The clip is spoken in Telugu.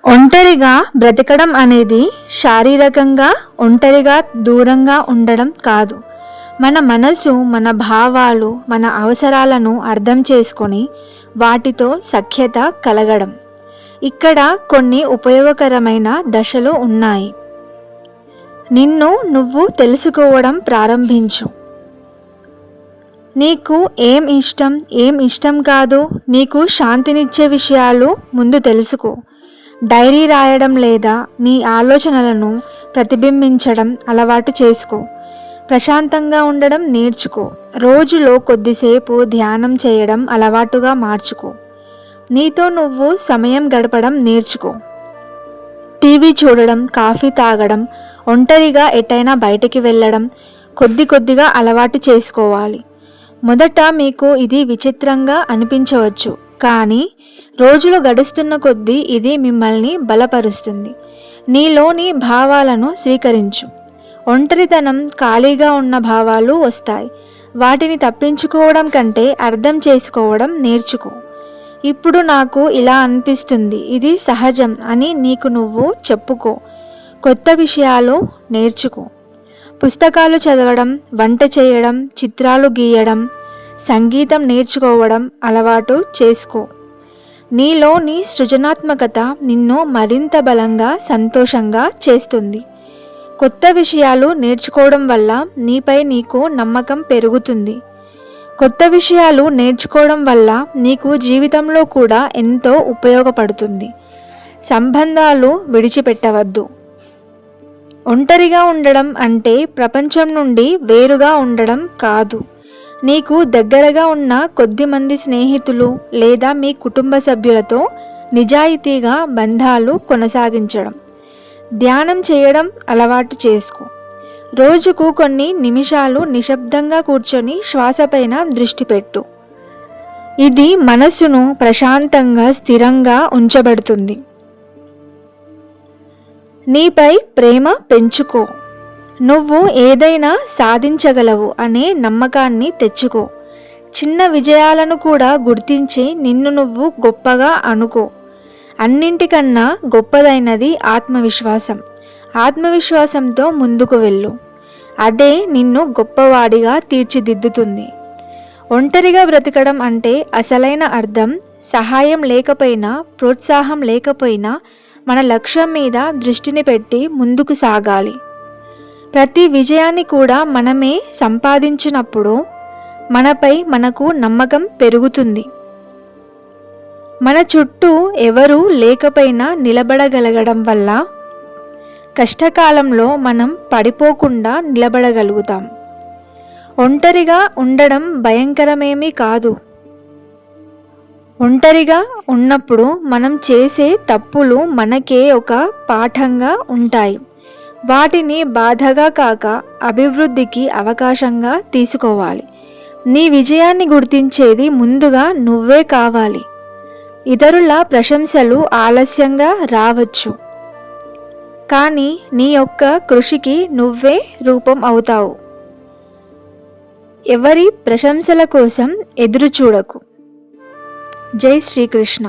ఒంటరిగా బ్రతకడం అనేది శారీరకంగా ఒంటరిగా దూరంగా ఉండడం కాదు. మన మనసు, మన భావాలు, మన అవసరాలను అర్థం చేసుకొని వాటితో సఖ్యత కలగడం. ఇక్కడ కొన్ని ఉపయోగకరమైన దశలు ఉన్నాయి. నిన్ను నువ్వు తెలుసుకోవడం ప్రారంభించు. నీకు ఏం ఇష్టం కాదు, నీకు శాంతినిచ్చే విషయాలు ముందు తెలుసుకో. డైరీ రాయడం లేదా నీ ఆలోచనలను ప్రతిబింబించడం అలవాటు చేసుకో. ప్రశాంతంగా ఉండడం నేర్చుకో. రోజులో కొద్దిసేపు ధ్యానం చేయడం అలవాటుగా మార్చుకో. నీతో నువ్వు సమయం గడపడం నేర్చుకో. టీవీ చూడడం, కాఫీ తాగడం, ఒంటరిగా ఎటైనా బయటికి వెళ్ళడం కొద్దిగా అలవాటు చేసుకోవాలి. మొదట మీకు ఇది విచిత్రంగా అనిపించవచ్చు, కానీ రోజులు గడుస్తున్న కొద్దీ ఇది మిమ్మల్ని బలపరుస్తుంది. నీలోని భావాలను స్వీకరించు. ఒంటరితనం, ఖాళీగా ఉన్న భావాలు వస్తాయి. వాటిని తప్పించుకోవడం కంటే అర్థం చేసుకోవడం నేర్చుకో. ఇప్పుడు నాకు ఇలా అనిపిస్తుంది, ఇది సహజం అని నీకు నువ్వు చెప్పుకో. కొత్త విషయాలు నేర్చుకో. పుస్తకాలు చదవడం, వంట చేయడం, చిత్రాలు గీయడం, సంగీతం నేర్చుకోవడం అలవాటు చేసుకో. నీలోని సృజనాత్మకత నిన్ను మరింత బలంగా, సంతోషంగా చేస్తుంది. కొత్త విషయాలు నేర్చుకోవడం వల్ల నీపై నీకు నమ్మకం పెరుగుతుంది. కొత్త విషయాలు నేర్చుకోవడం వల్ల నీకు జీవితంలో కూడా ఎంతో ఉపయోగపడుతుంది. సంబంధాలు విడిచిపెట్టవద్దు. ఒంటరిగా ఉండడం అంటే ప్రపంచం నుండి వేరుగా ఉండడం కాదు. నీకు దగ్గరగా ఉన్న కొద్దిమంది స్నేహితులు లేదా మీ కుటుంబ సభ్యులతో నిజాయితీగా బంధాలు కొనసాగించడం. ధ్యానం చేయడం అలవాటు చేసుకో. రోజుకు కొన్ని నిమిషాలు నిశ్శబ్దంగా కూర్చొని శ్వాసపైన దృష్టి పెట్టు. ఇది మనస్సును ప్రశాంతంగా, స్థిరంగా ఉంచబడుతుంది. నీపై ప్రేమ పెంచుకో. నువ్వు ఏదైనా సాధించగలవు అనే నమ్మకాన్ని తెచ్చుకో. చిన్న విజయాలను కూడా గుర్తించి నిన్ను నువ్వు గొప్పగా అనుకో. అన్నింటికన్నా గొప్పదైనది ఆత్మవిశ్వాసం. ఆత్మవిశ్వాసంతో ముందుకు వెళ్ళు. అదే నిన్ను గొప్పవాడిగా తీర్చిదిద్దుతుంది. ఒంటరిగా బ్రతకడం అంటే అసలైన అర్థం సహాయం లేకపోయినా, ప్రోత్సాహం లేకపోయినా మన లక్ష్యం మీద దృష్టిని పెట్టి ముందుకు సాగాలి. ప్రతి విజయాన్ని కూడా మనమే సంపాదించినప్పుడు మనపై మనకు నమ్మకం పెరుగుతుంది. మన చుట్టూ ఎవరూ లేకపోయినా నిలబడగలగడం వల్ల కష్టకాలంలో మనం పడిపోకుండా నిలబడగలుగుతాం. ఒంటరిగా ఉండడం భయంకరమేమీ కాదు. ఒంటరిగా ఉన్నప్పుడు మనం చేసే తప్పులు మనకే ఒక పాఠంగా ఉంటాయి. వాటిని బాధగా కాక అభివృద్ధికి అవకాశంగా తీసుకోవాలి. నీ విజయాన్ని గుర్తించేది ముందుగా నువ్వే కావాలి. ఇతరుల ప్రశంసలు ఆలస్యంగా రావచ్చు, కానీ నీ యొక్క కృషికి నువ్వే రూపం అవుతావు. ఎవరి ప్రశంసల కోసం ఎదురు చూడకు. జై శ్రీకృష్ణ.